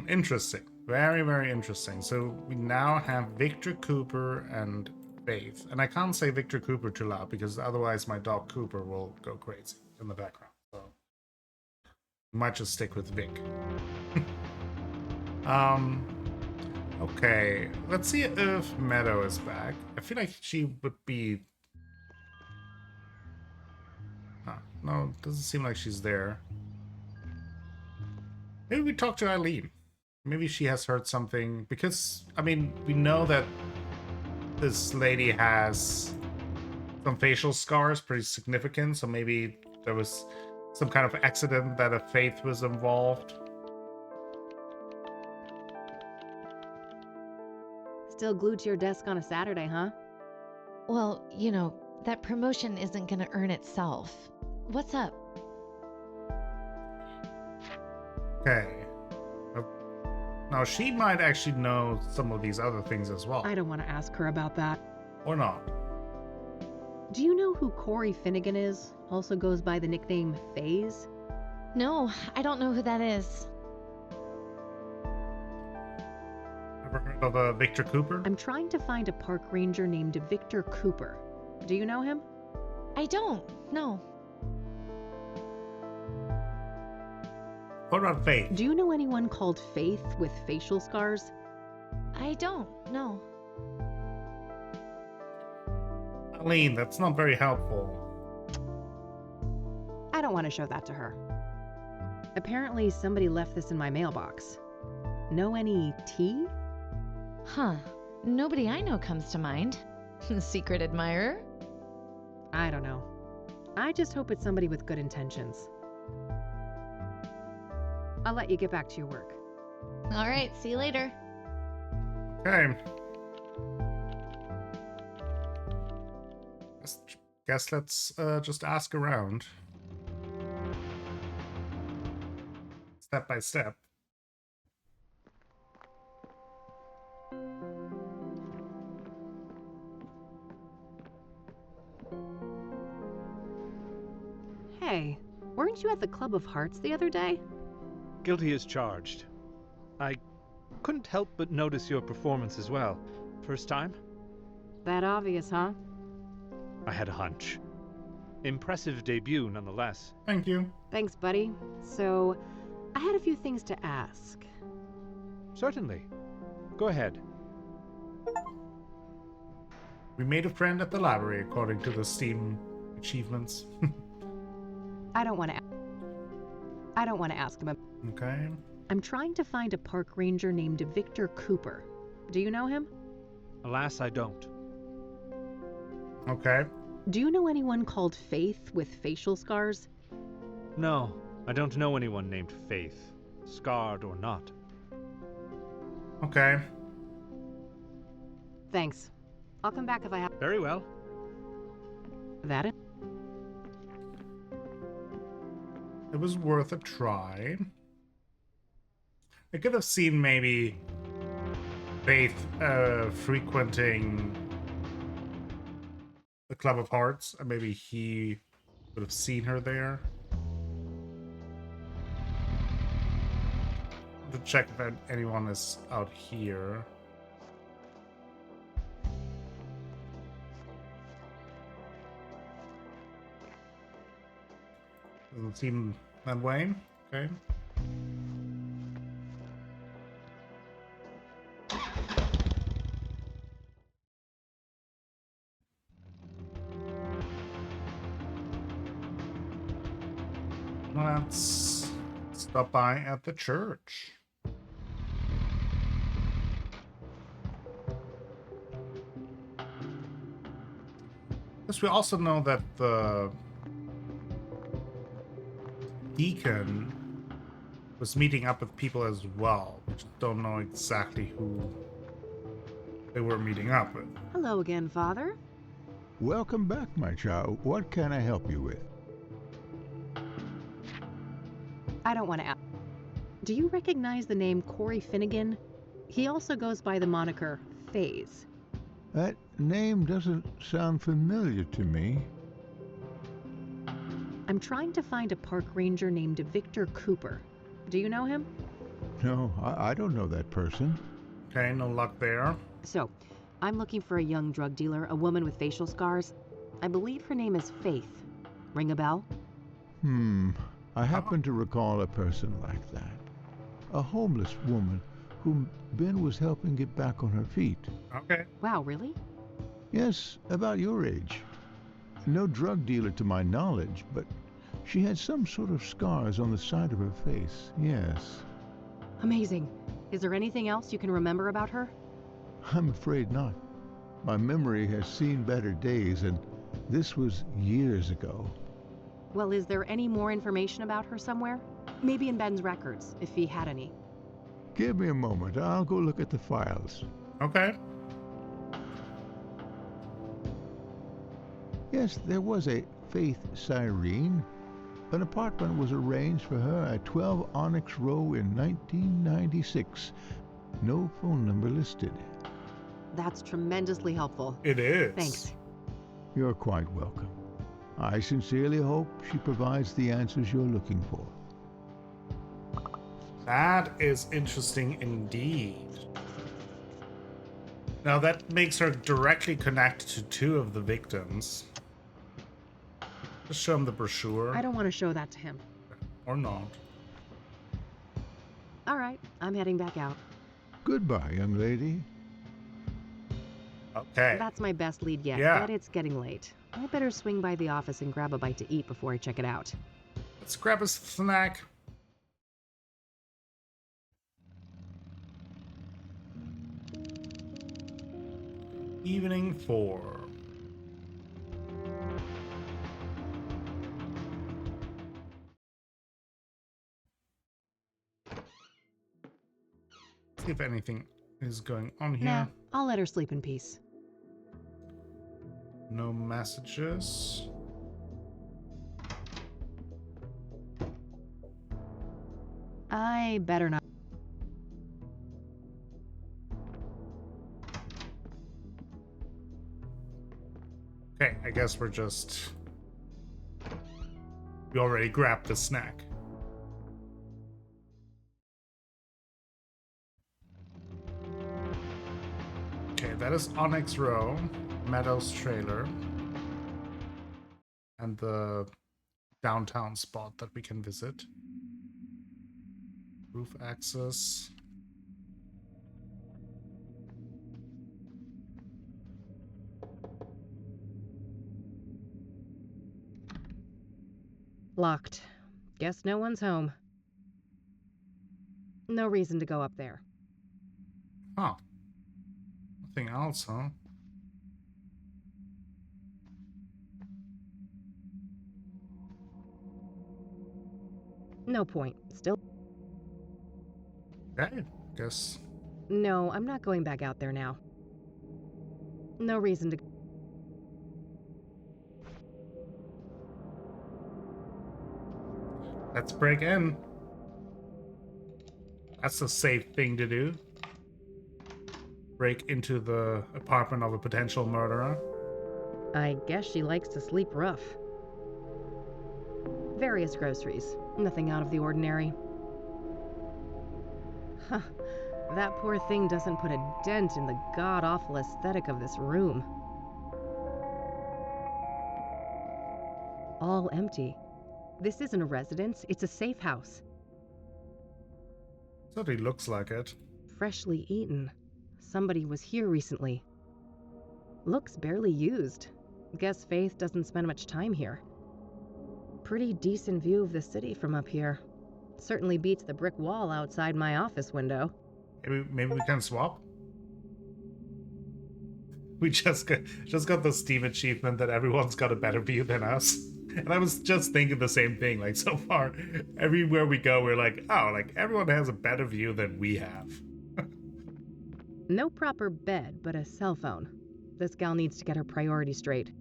S1: Interesting. Very, very interesting. So we now have Victor Cooper and Faith. And I can't say Victor Cooper too loud because otherwise my dog Cooper will go crazy in the background. So we might just stick with Vic. Okay, let's see if Meadow is back. I feel like she would be... no, doesn't seem like she's there. Maybe we talk to Eileen. Maybe she has heard something, because, I mean, we know that this lady has some facial scars, pretty significant, so maybe there was some kind of accident that a Faith was involved.
S2: Still glued to your desk on a Saturday, huh?
S7: Well, you know, that promotion isn't gonna earn itself. What's up?
S1: Okay. Now, she might actually know some of these other things as well.
S2: I don't want to ask her about that.
S1: Or not.
S2: Do you know who Corey Finnegan is? Also goes by the nickname FaZe?
S7: No, I don't know who that is.
S1: Ever heard of Victor Cooper?
S2: I'm trying to find a park ranger named Victor Cooper. Do you know him?
S7: I don't, no.
S1: What about Faith?
S2: Do you know anyone called Faith with facial scars?
S7: I don't, no.
S1: Eileen, that's not very helpful.
S2: I don't want to show that to her. Apparently somebody left this in my mailbox. Know any tea?
S7: Huh. Nobody I know comes to mind. Secret admirer?
S2: I don't know. I just hope it's somebody with good intentions. I'll let you get back to your work.
S7: All right, see you later.
S1: Okay. Guess let's just ask around. step by step.
S2: Hey, weren't you at the Club of Hearts the other day?
S8: Guilty as charged. I couldn't help but notice your performance as well. First time?
S2: That obvious, huh?
S8: I had a hunch. Impressive debut, nonetheless.
S1: Thank you.
S2: Thanks, buddy. So, I had a few things to ask.
S8: Certainly. Go ahead.
S1: We made a friend at the library, according to the Steam achievements.
S2: I don't want to ask him.
S1: Okay.
S2: I'm trying to find a park ranger named Victor Cooper. Do you know him?
S8: Alas, I don't.
S1: Okay.
S2: Do you know anyone called Faith with facial scars?
S8: No, I don't know anyone named Faith, scarred or not.
S1: Okay.
S2: Thanks. I'll come back if I have
S8: Very well.
S2: that.
S1: It was worth a try. I could have seen maybe Faith frequenting the Club of Hearts, and maybe he would have seen her there. To check if anyone is out here. Doesn't seem that way. Okay. Let's stop by at the church. Yes, we also know that the deacon was meeting up with people as well. We just don't know exactly who they were meeting up with.
S2: Hello again, Father.
S9: Welcome back, my child. What can I help you with?
S2: I don't want to ask. Do you recognize the name Corey Finnegan? He also goes by the moniker Faze.
S9: That name doesn't sound familiar to me.
S2: I'm trying to find a park ranger named Victor Cooper. Do you know him?
S9: No, I don't know that person.
S1: Okay, no luck there.
S2: So, I'm looking for a young drug dealer, a woman with facial scars. I believe her name is Faith. Ring a bell?
S9: I happen to recall a person like that. A homeless woman whom Ben was helping get back on her feet.
S1: Okay.
S2: Wow, really?
S9: Yes, about your age. No drug dealer to my knowledge, but she had some sort of scars on the side of her face, yes.
S2: Amazing. Is there anything else you can remember about her?
S9: I'm afraid not. My memory has seen better days, and this was years ago.
S2: Well, is there any more information about her somewhere? Maybe in Ben's records, if he had any.
S9: Give me a moment. I'll go look at the files.
S1: Okay.
S9: Yes, there was a Faith Cyrene. An apartment was arranged for her at 12 Onyx Row in 1996. No phone number listed.
S2: That's tremendously helpful.
S1: It is.
S2: Thanks.
S9: You're quite welcome. I sincerely hope she provides the answers you're looking for.
S1: That is interesting indeed. Now that makes her directly connected to two of the victims. Just show him the brochure.
S2: I don't want to show that to him.
S1: Or not.
S2: All right, I'm heading back out.
S9: Goodbye, young lady.
S1: Okay.
S2: That's my best lead yet,
S1: Yeah.
S2: but it's getting late. I better swing by the office and grab a bite to eat before I check it out.
S1: Let's grab a snack. Evening 4. See if anything is going on here.
S2: Nah, I'll let her sleep in peace.
S1: No messages.
S2: I better not.
S1: Okay, I guess we're just... We already grabbed the snack. Okay, that is Onyx Row, Meadows Trailer, and the downtown spot that we can visit. Roof access.
S2: Locked. Guess no one's home. No reason to go up there.
S1: Huh. Nothing else, huh?
S2: No point. Still.
S1: Okay, guess.
S2: No, I'm not going back out there now. No reason to.
S1: Let's break in. That's a safe thing to do. Break into the apartment of a potential murderer.
S2: I guess she likes to sleep rough. Various groceries. Nothing out of the ordinary. Huh. That poor thing doesn't put a dent in the god-awful aesthetic of this room. All empty. This isn't a residence, it's a safe house.
S1: Certainly looks like it.
S2: Freshly eaten. Somebody was here recently. Looks barely used. Guess Faith doesn't spend much time here. Pretty decent view of the city from up here. Certainly beats the brick wall outside my office window.
S1: Maybe we can swap? We just got the Steam achievement that everyone's got a better view than us. And I was just thinking the same thing. Like, so far, everywhere we go, we're like, oh, like, everyone has a better view than we have.
S2: No proper bed, but a cell phone. This gal needs to get her priorities straight.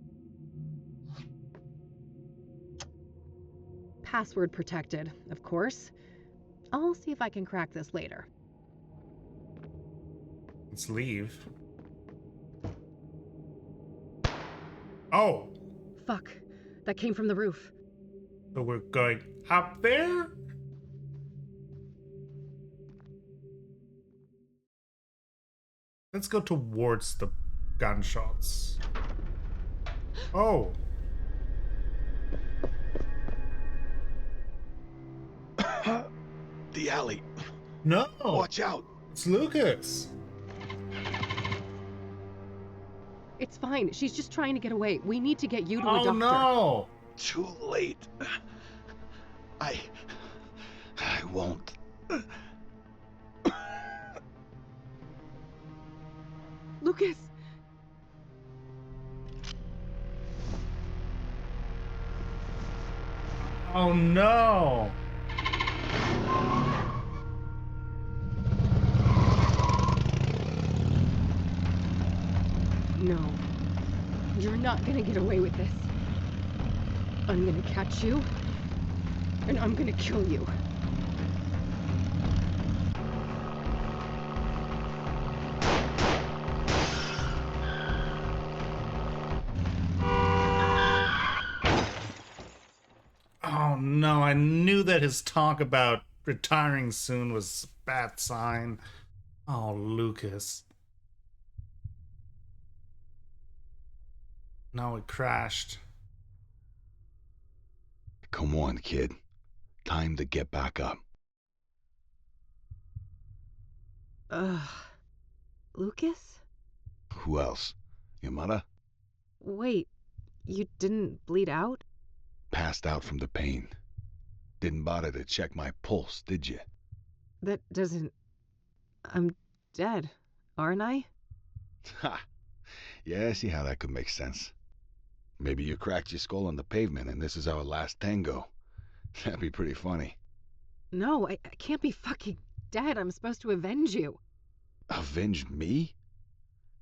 S2: Password protected, of course. I'll see if I can crack this later.
S1: Let's leave. Oh!
S2: Fuck. That came from the roof.
S1: So we're going up there? Let's go towards the gunshots. Oh!
S3: The alley.
S1: No!
S3: Watch out.
S1: It's Lucas!
S2: It's fine. She's just trying to get away. We need to get you to a doctor.
S1: Oh no!
S3: Too late. I won't.
S2: Lucas!
S1: Oh no!
S2: No. You're not gonna get away with this. I'm gonna catch you, and I'm gonna kill you.
S1: Oh no, I knew that his talk about retiring soon was a bad sign. Oh, Lucas. No, it crashed.
S3: Come on, kid. Time to get back up.
S2: Lucas?
S3: Who else? Your mother?
S2: Wait, you didn't bleed out?
S3: Passed out from the pain. Didn't bother to check my pulse, did you?
S2: That doesn't... I'm dead, aren't I?
S3: Ha! Yeah, I see how that could make sense. Maybe you cracked your skull on the pavement and this is our last tango. That'd be pretty funny.
S2: No, I can't be fucking dead. I'm supposed to avenge you.
S3: Avenge me?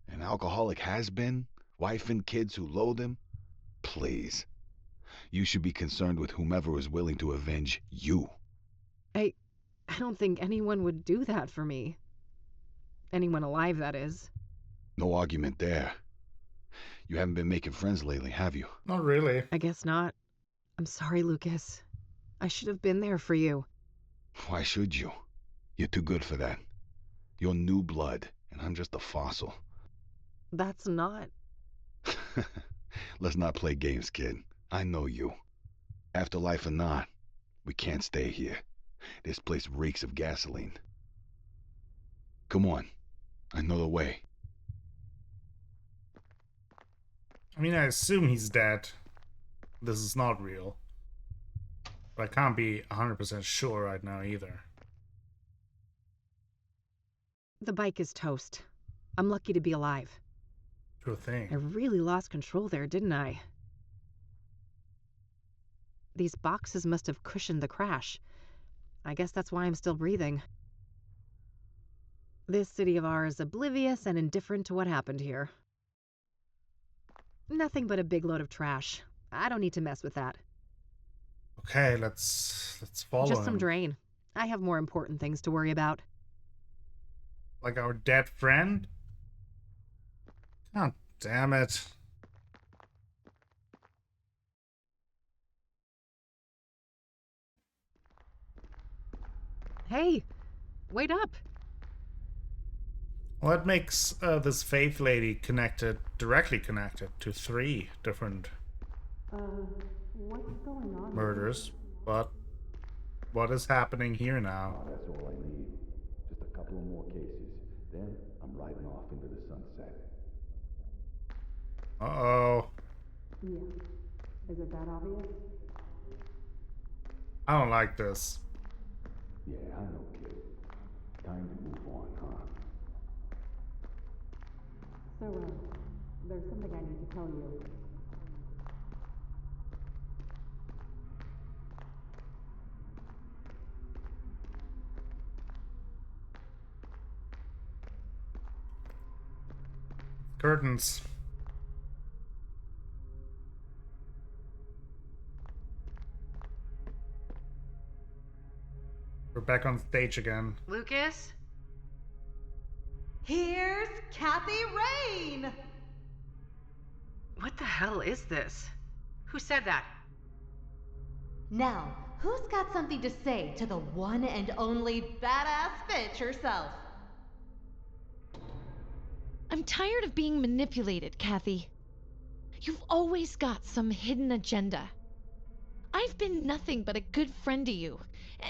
S3: An alcoholic has-been? Wife and kids who loathe him? Please. You should be concerned with whomever is willing to avenge you.
S2: I don't think anyone would do that for me. Anyone alive, that is.
S3: No argument there. You haven't been making friends lately, have you?
S1: Not really.
S2: I guess not. I'm sorry, Lucas. I should have been there for you.
S3: Why should you? You're too good for that. You're new blood, and I'm just a fossil.
S2: That's not...
S3: Let's not play games, kid. I know you. Afterlife or not, we can't stay here. This place reeks of gasoline. Come on. I know the way.
S1: I mean, I assume he's dead. This is not real. But I can't be 100% sure right now either.
S2: The bike is toast. I'm lucky to be alive.
S1: Sure thing.
S2: I really lost control there, didn't I? These boxes must have cushioned the crash. I guess that's why I'm still breathing. This city of ours is oblivious and indifferent to what happened here. Nothing but a big load of trash. I don't need to mess with that.
S1: Okay, let's follow
S2: Just some
S1: him.
S2: drain. I have more important things to worry about.
S1: Like our dead friend? God damn it.
S2: Hey, wait up.
S1: What makes this Faith lady directly connected to 3 different
S2: What's going on?
S1: murders? But what is happening here now?
S3: That's all I need. Just a couple of more cases. Then I'm riding off into the sunset.
S1: Uh-oh.
S2: Yeah. Is it that obvious?
S1: I don't like this.
S3: Yeah, I know, kid. Time to move on, huh?
S2: So, there's something I need to tell you.
S1: Curtains. We're back on stage again.
S2: Lucas?
S10: Here's Kathy Rain!
S2: What the hell is this? Who said that?
S10: Now, who's got something to say to the one and only badass bitch herself?
S7: I'm tired of being manipulated, Kathy. You've always got some hidden agenda. I've been nothing but a good friend to you,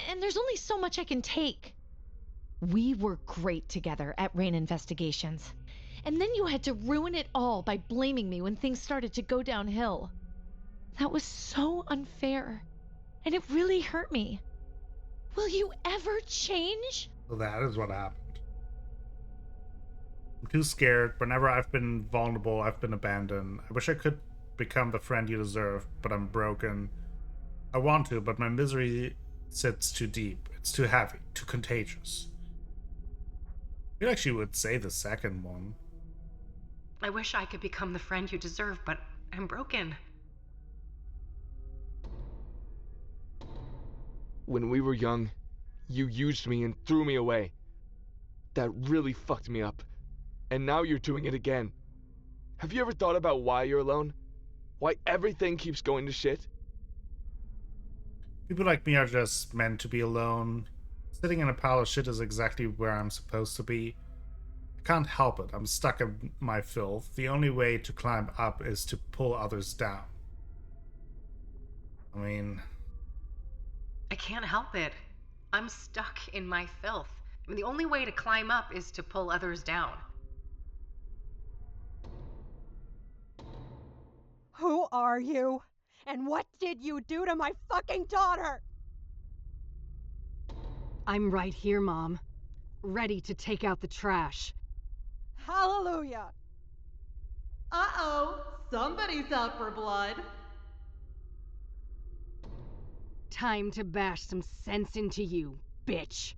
S7: and there's only so much I can take. We were great together at Rain Investigations, and then you had to ruin it all by blaming me when things started to go downhill. That was so unfair, and it really hurt me. Will you ever change?
S1: So that is what happened. I'm too scared. Whenever I've been vulnerable, I've been abandoned. I wish I could become the friend you deserve, but I'm broken. I want to, but my misery sits too deep. It's too heavy, too contagious. I feel like she would say the second one.
S2: I wish I could become the friend you deserve, but I'm broken.
S11: When we were young, you used me and threw me away. That really fucked me up. And now you're doing it again. Have you ever thought about why you're alone? Why everything keeps going to shit?
S1: People like me are just meant to be alone. Sitting in a pile of shit is exactly where I'm supposed to be. I can't help it. I'm stuck in my filth. The only way to climb up is to pull others down. I mean...
S2: I can't help it. I'm stuck in my filth. I mean, the only way to climb up is to pull others down.
S10: Who are you? And what did you do to my fucking daughter?
S2: I'm right here, Mom. Ready to take out the trash.
S10: Hallelujah! Uh-oh, somebody's out for blood.
S2: Time to bash some sense into you, bitch.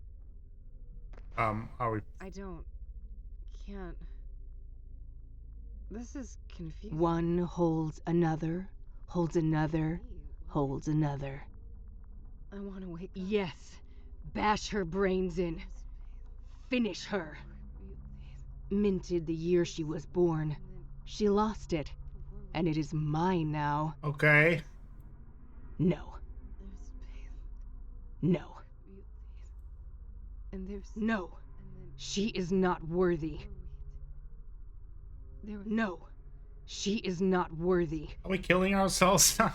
S1: Are we...
S2: I can't. This is confusing. One holds another, holds another, holds another. I want to wake up. Yes. Bash her brains in. Finish her. Minted the year she was born. She lost it, and it is mine now.
S1: Okay.
S2: No. No. No. She is not worthy. No. She is not worthy.
S1: Are we killing ourselves now?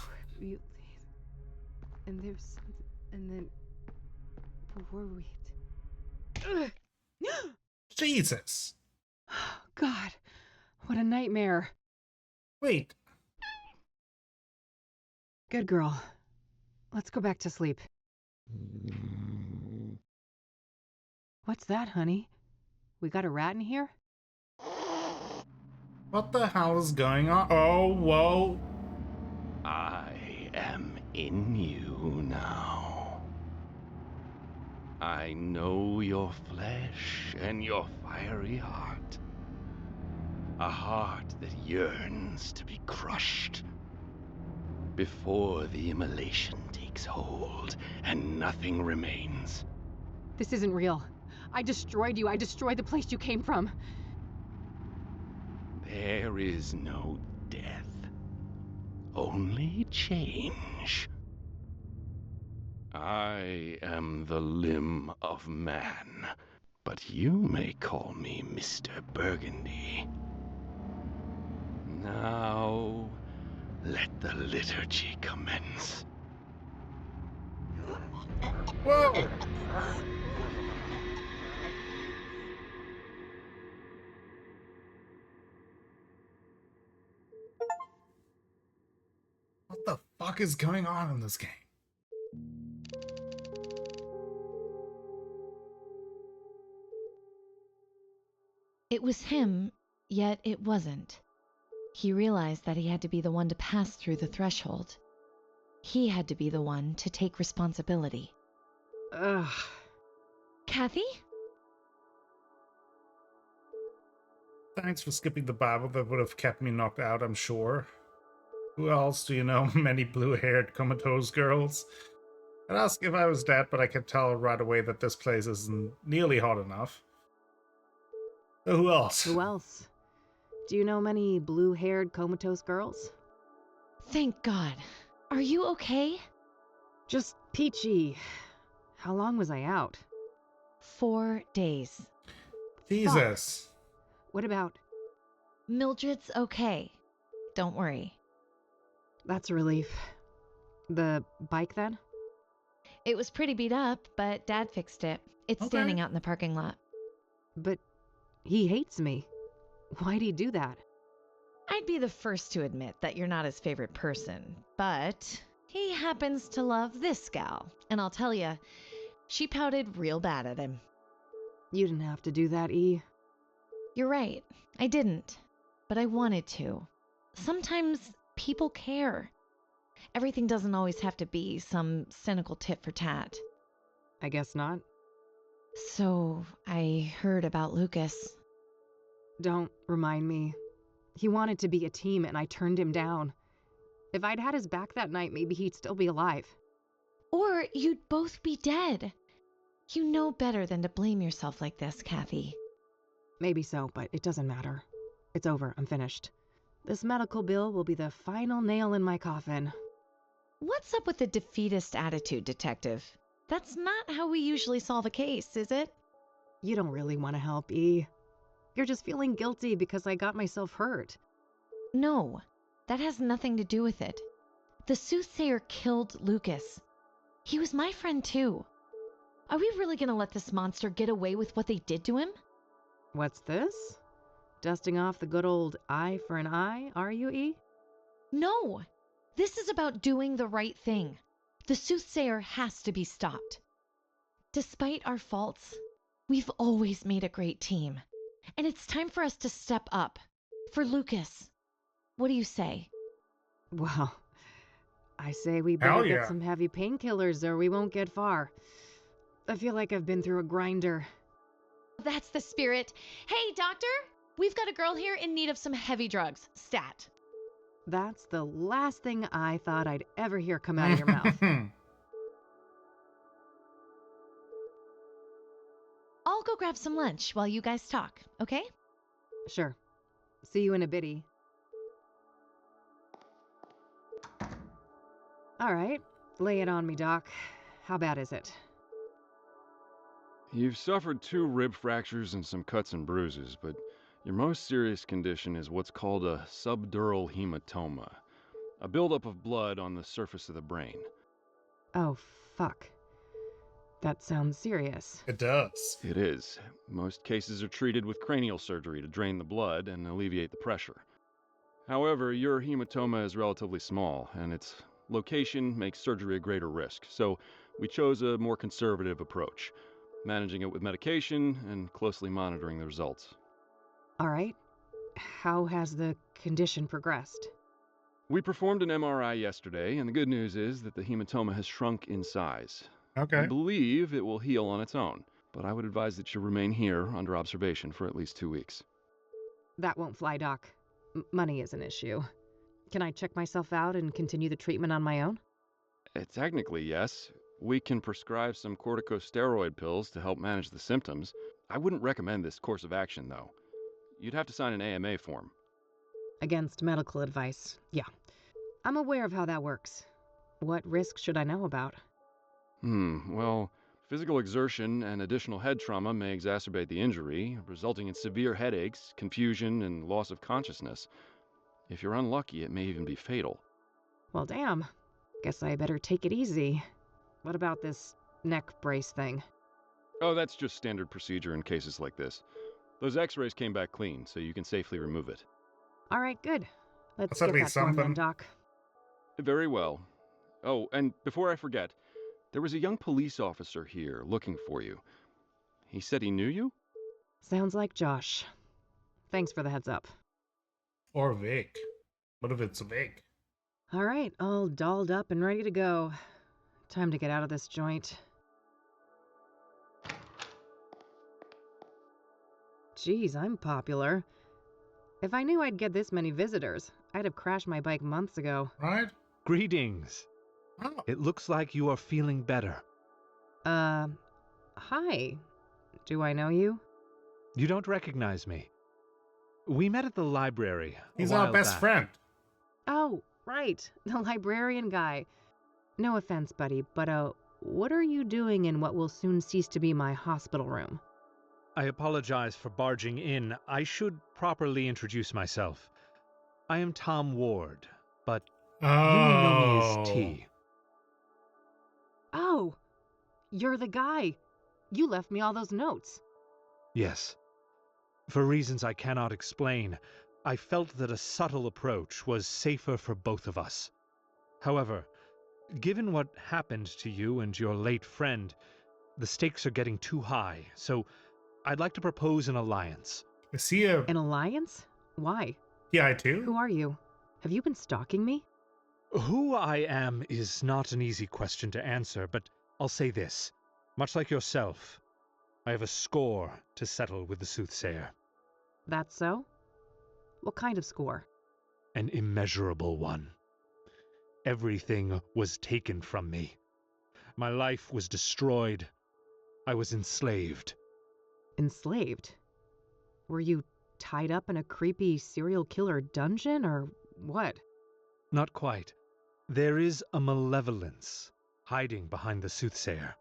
S1: Jesus.
S2: God, what a nightmare.
S1: Wait.
S2: Good girl. Let's go back to sleep. What's that, honey? We got a rat in here?
S1: What the hell is going on? Oh, whoa.
S12: I am in you now. I know your flesh and your fiery heart. A heart that yearns to be crushed. Before the immolation takes hold and nothing remains.
S2: This isn't real. I destroyed you. I destroyed the place you came from.
S12: There is no death. Only change. I am the limb of man, but you may call me Mr. Burgundy. Now, let the liturgy commence.
S1: Whoa. What the fuck is going on in this game?
S7: It was him, yet it wasn't. He realized that he had to be the one to pass through the threshold. He had to be the one to take responsibility.
S2: Ugh.
S7: Kathy?
S1: Thanks for skipping the Bible. That would have kept me knocked out, I'm sure. Who else do you know? Many blue-haired comatose girls? I'd ask if I was dead, but I could tell right away that this place isn't nearly hot enough. So who else?
S2: Who else? Do you know many blue-haired comatose girls?
S7: Thank God. Are you okay?
S2: Just peachy. How long was I out?
S7: 4 days.
S1: Jesus.
S2: Fuck. What about?
S7: Mildred's okay. Don't worry.
S2: That's a relief. The bike, then?
S7: It was pretty beat up, but Dad fixed it. It's standing out in the parking lot.
S2: But he hates me. Why'd he do that?
S7: I'd be the first to admit that you're not his favorite person, but he happens to love this gal. And I'll tell you, she pouted real bad at him.
S2: You didn't have to do that, E.
S7: You're right. I didn't. But I wanted to. Sometimes people care. Everything doesn't always have to be some cynical tit for tat.
S2: I guess not.
S7: So, I heard about Lucas.
S2: Don't remind me. He wanted to be a team and I turned him down. If I'd had his back that night, maybe he'd still be alive.
S7: Or you'd both be dead. You know better than to blame yourself like this, Kathy.
S2: Maybe so, but it doesn't matter. It's over. I'm finished. This medical bill will be the final nail in my coffin.
S7: What's up with the defeatist attitude, Detective? That's not how we usually solve a case, is it?
S2: You don't really want to help, E. You're just feeling guilty because I got myself hurt.
S7: No, that has nothing to do with it. The Soothsayer killed Lucas. He was my friend too. Are we really gonna let this monster get away with what they did to him?
S2: What's this? Dusting off the good old eye for an eye, are you, E?
S7: No! This is about doing the right thing. The Soothsayer has to be stopped. Despite our faults, we've always made a great team. And it's time for us to step up. For Lucas. What do you say?
S2: Well, I say we better get some heavy painkillers or we won't get far. I feel like I've been through a grinder.
S7: That's the spirit. Hey, doctor! We've got a girl here in need of some heavy drugs. Stat.
S2: That's the last thing I thought I'd ever hear come out of your mouth.
S7: go grab some lunch while you guys talk, okay?
S2: Sure. See you in a bitty. All right. Lay it on me, Doc. How bad is it?
S13: You've suffered 2 rib fractures and some cuts and bruises, but your most serious condition is what's called a subdural hematoma, a buildup of blood on the surface of the brain.
S2: Oh, fuck. That sounds serious.
S1: It does.
S13: It is. Most cases are treated with cranial surgery to drain the blood and alleviate the pressure. However, your hematoma is relatively small, and its location makes surgery a greater risk, so we chose a more conservative approach, managing it with medication and closely monitoring the results.
S2: All right. How has the condition progressed?
S13: We performed an MRI yesterday, and the good news is that the hematoma has shrunk in size.
S1: Okay.
S13: I believe it will heal on its own, but I would advise that you remain here under observation for at least 2 weeks.
S2: That won't fly, Doc. Money is an issue. Can I check myself out and continue the treatment on my own?
S13: Technically, yes. We can prescribe some corticosteroid pills to help manage the symptoms. I wouldn't recommend this course of action, though. You'd have to sign an AMA form.
S2: Against medical advice, yeah. I'm aware of how that works. What risks should I know about?
S13: Well, physical exertion and additional head trauma may exacerbate the injury, resulting in severe headaches, confusion, and loss of consciousness. If you're unlucky, it may even be fatal.
S2: Well, damn. Guess I better take it easy. What about this neck brace thing?
S13: Oh, that's just standard procedure in cases like this. Those x-rays came back clean, so you can safely remove it.
S2: All right, good. Let's
S1: That'll
S2: get
S1: be
S2: that form then,
S1: something.
S2: Doc.
S13: Very well. Oh, and before I forget, there was a young police officer here looking for you. He said he knew you?
S2: Sounds like Josh. Thanks for the heads up.
S1: Or Vic. What if it's Vic?
S2: All right, all dolled up and ready to go. Time to get out of this joint. Geez, I'm popular. If I knew I'd get this many visitors, I'd have crashed my bike months ago.
S1: Right?
S8: Greetings.
S1: Oh.
S8: It looks like you are feeling better.
S2: Hi. Do I know you?
S8: You don't recognize me. We met at the library
S1: He's
S8: a while
S1: our best
S8: back.
S1: friend.
S2: Oh, right. The librarian guy. No offense, buddy, but, what are you doing in what will soon cease to be my hospital room?
S8: I apologize for barging in. I should properly introduce myself. I am Tom Ward, but you may know me as T.
S2: Oh, you're the guy. You left me all those notes.
S8: Yes. For reasons I cannot explain, I felt that a subtle approach was safer for both of us. However, given what happened to you and your late friend, the stakes are getting too high, so I'd like to propose an alliance.
S1: Is he a...
S2: An alliance? Why?
S1: PI too?
S2: Who are you? Have you been stalking me?
S8: Who I am is not an easy question to answer, but I'll say this. Much like yourself, I have a score to settle with the Soothsayer.
S2: That's so? What kind of score?
S8: An immeasurable one. Everything was taken from me. My life was destroyed. I was enslaved.
S2: Enslaved? Were you tied up in a creepy serial killer dungeon, or what?
S8: Not quite. There is a malevolence hiding behind the Soothsayer.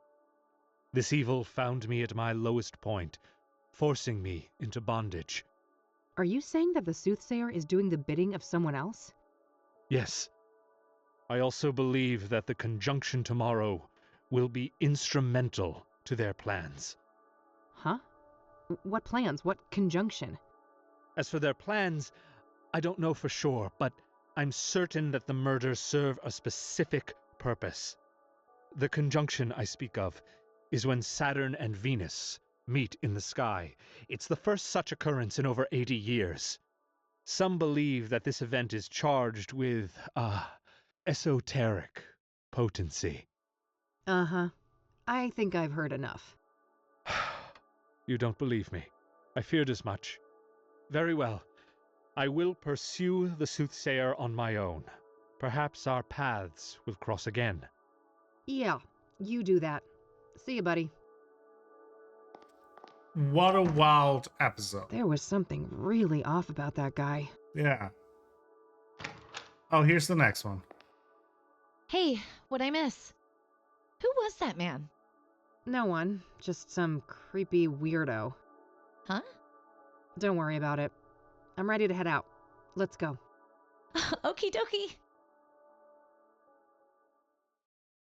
S8: This evil found me at my lowest point, forcing me into bondage.
S2: Are you saying that the Soothsayer is doing the bidding of someone else?
S8: Yes. I also believe that the conjunction tomorrow will be instrumental to their plans.
S2: Huh? What plans? What conjunction?
S8: As for their plans, I don't know for sure, but I'm certain that the murders serve a specific purpose. The conjunction I speak of is when Saturn and Venus meet in the sky. It's the first such occurrence in over 80 years. Some believe that this event is charged with, esoteric potency.
S2: Uh-huh. I think I've heard enough.
S8: You don't believe me. I feared as much. Very well. I will pursue the Soothsayer on my own. Perhaps our paths will cross again.
S2: Yeah, you do that. See you, buddy.
S1: What a wild episode.
S2: There was something really off about that guy.
S1: Yeah. Oh, here's the next one.
S7: Hey, what'd I miss? Who was that man?
S2: No one, just some creepy weirdo.
S7: Huh?
S2: Don't worry about it. I'm ready to head out. Let's go.
S7: Okie dokie.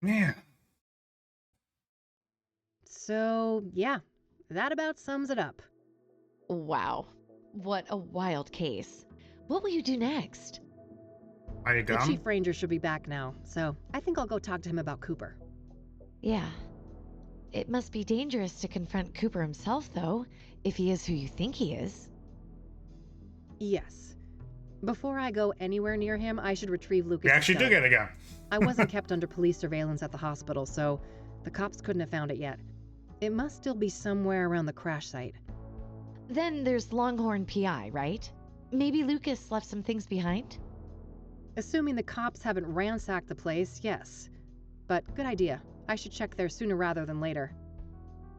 S1: Man.
S2: So, yeah, that about sums it up.
S7: Wow. What a wild case. What will you do next?
S1: Are you
S2: The
S1: gone?
S2: chief ranger should be back now, so I think I'll go talk to him about Cooper.
S7: Yeah. It must be dangerous to confront Cooper himself, though, if he is who you think he is.
S2: Yes. Before I go anywhere near him, I should retrieve Lucas.
S1: We actually took it again.
S2: I wasn't kept under police surveillance at the hospital, so the cops couldn't have found it yet. It must still be somewhere around the crash site.
S7: Then there's Longhorn PI, right? Maybe Lucas left some things behind?
S2: Assuming the cops haven't ransacked the place, yes. But good idea. I should check there sooner rather than later.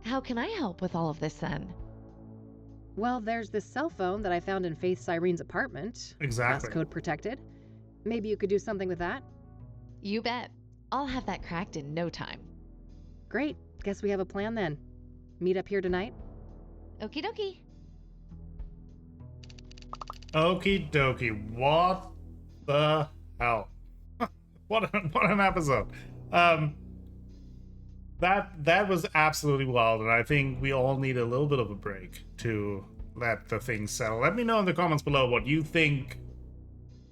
S7: How can I help with all of this then?
S2: Well, there's this cell phone that I found in Faith Cyrene's apartment.
S1: Exactly.
S2: Passcode protected. Maybe you could do something with that?
S7: You bet. I'll have that cracked in no time.
S2: Great. Guess we have a plan then. Meet up here tonight?
S7: Okie dokie.
S1: Okie dokie. What the hell? what an episode. That was absolutely wild, and I think we all need a little bit of a break to let the things settle. Let me know in the comments below what you think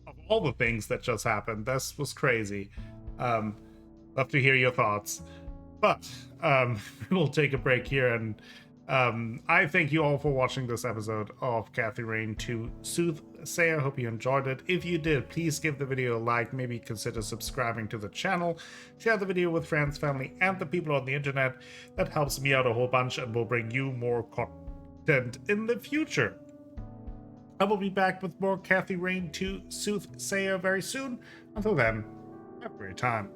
S1: of all the things that just happened. This was crazy. Love to hear your thoughts. But we'll take a break here, and I thank you all for watching this episode of Kathy Rain to Soothsayer. Hope you enjoyed it. If you did, please give the video a like, maybe consider subscribing to the channel, share the video with friends, family, and the people on the internet. That helps me out a whole bunch and will bring you more content in the future. I will be back with more Kathy Rain to Soothsayer very soon. Until then, have a great time.